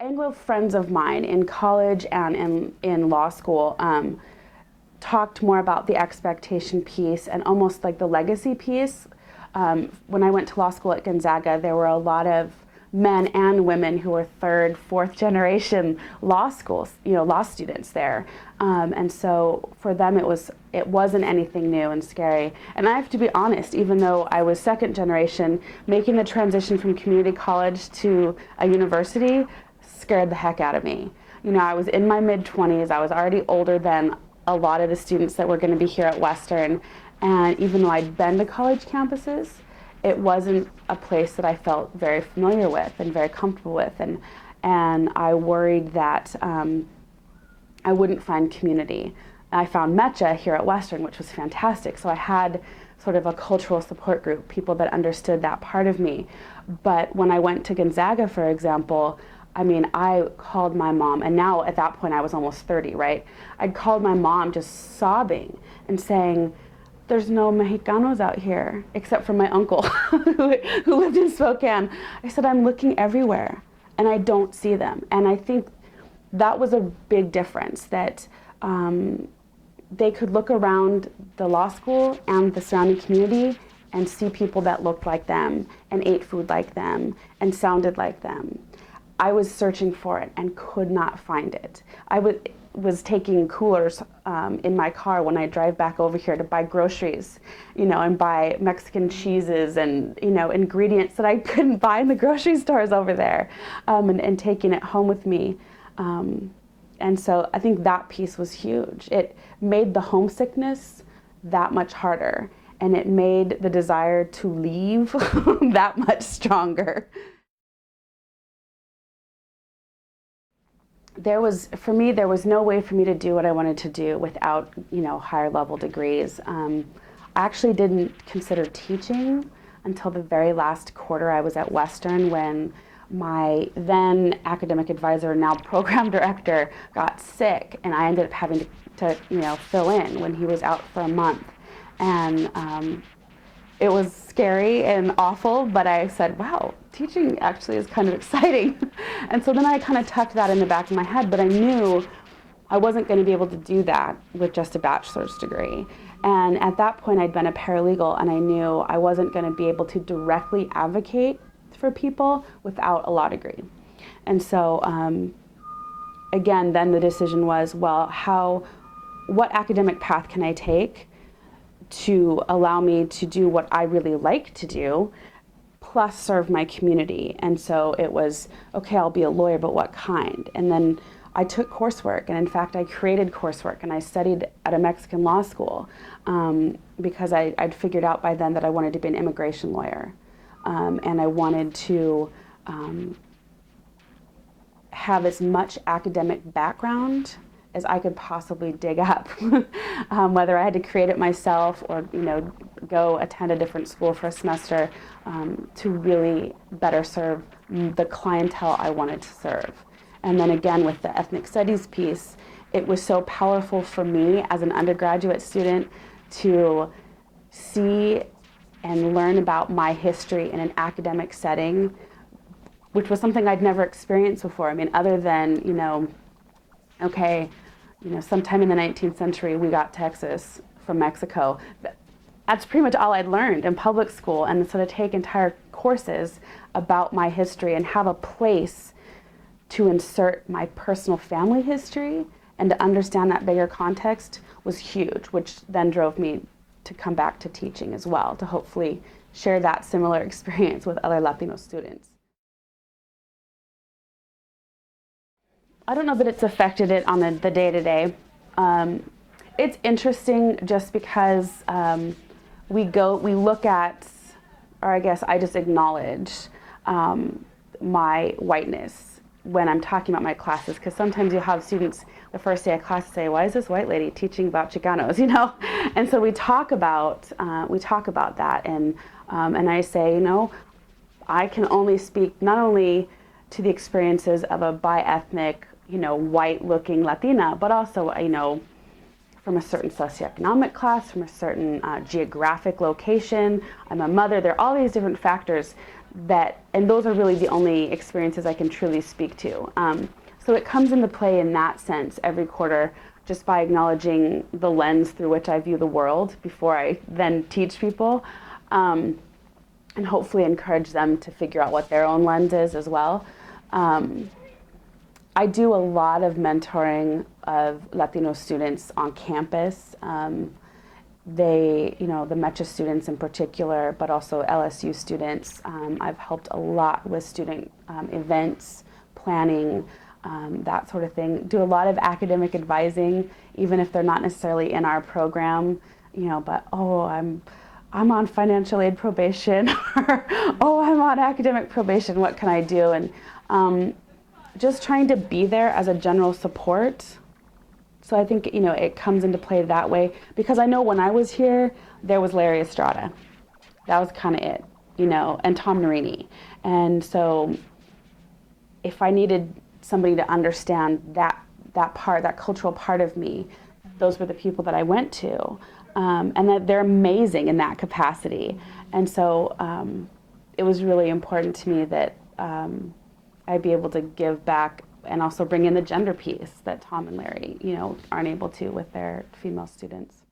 Anglo friends of mine in college and in law school talked more about the expectation piece and almost like the legacy piece. When I went to law school at Gonzaga, there were a lot of men and women who were third, fourth generation law schools, law students there. And so for them, it wasn't anything new and scary. And I have to be honest, even though I was second generation, making the transition from community college to a university scared the heck out of me. I was in my mid-20s. I was already older than a lot of the students that were going to be here at Western. And even though I'd been to college campuses, it wasn't a place that I felt very familiar with and very comfortable with. And I worried that I wouldn't find community. I found Mecha here at Western, which was fantastic. So I had sort of a cultural support group, people that understood that part of me. But when I went to Gonzaga, for example, I called my mom, and now at that point I was almost 30, right? I'd called my mom just sobbing and saying, there's no Mexicanos out here, except for my uncle who lived in Spokane. I said, I'm looking everywhere, and I don't see them. And I think that was a big difference, that they could look around the law school and the surrounding community and see people that looked like them and ate food like them and sounded like them. I was searching for it and could not find it. I was taking coolers in my car when I drive back over here to buy groceries, and buy Mexican cheeses and, ingredients that I couldn't buy in the grocery stores over there, and taking it home with me. And so I think that piece was huge. It made the homesickness that much harder, and it made the desire to leave that much stronger. There was no way for me to do what I wanted to do without, higher level degrees. I actually didn't consider teaching until the very last quarter I was at Western, when my then academic advisor, now program director, got sick, and I ended up having to fill in when he was out for a month. And it was scary and awful, but I said, wow, teaching actually is kind of exciting. And so then I kind of tucked that in the back of my head, but I knew I wasn't going to be able to do that with just a bachelor's degree. And at that point, I'd been a paralegal, and I knew I wasn't going to be able to directly advocate for people without a law degree. And so, again, then the decision was, well, what academic path can I take to allow me to do what I really like to do, plus serve my community? And so it was, okay, I'll be a lawyer, but what kind? And then I took coursework, and in fact, I created coursework, and I studied at a Mexican law school because I'd figured out by then that I wanted to be an immigration lawyer. And I wanted to have as much academic background as I could possibly dig up, whether I had to create it myself or go attend a different school for a semester, to really better serve the clientele I wanted to serve. And then again, with the ethnic studies piece, it was so powerful for me as an undergraduate student to see and learn about my history in an academic setting, which was something I'd never experienced before. Other than, sometime in the 19th century, we got Texas from Mexico. That's pretty much all I'd learned in public school. And so to take entire courses about my history and have a place to insert my personal family history and to understand that bigger context was huge, which then drove me to come back to teaching as well, to hopefully share that similar experience with other Latino students. I don't know that it's affected it on the day-to-day. It's interesting just because we look at, or I guess I just acknowledge my whiteness when I'm talking about my classes, because sometimes you have students the first day of class say, why is this white lady teaching about Chicanos, And so we talk about that, and I say, I can only speak not only to the experiences of a bi-ethnic, white-looking Latina, but also, from a certain socioeconomic class, from a certain geographic location. I'm a mother. There are all these different factors and those are really the only experiences I can truly speak to. So it comes into play in that sense every quarter, just by acknowledging the lens through which I view the world before I then teach people, and hopefully encourage them to figure out what their own lens is as well. I do a lot of mentoring of Latino students on campus. The MECHA students in particular, but also LSU students. I've helped a lot with student events, planning, that sort of thing. Do a lot of academic advising, even if they're not necessarily in our program, but I'm on financial aid probation, or I'm on academic probation, what can I do? And just trying to be there as a general support. So I think, it comes into play that way, because I know when I was here, there was Larry Estrada. That was kind of it, and Tom Narini. And so if I needed somebody to understand that cultural part of me, those were the people that I went to. And that they're amazing in that capacity. And so it was really important to me that I'd be able to give back and also bring in the gender piece that Tom and Larry, aren't able to with their female students.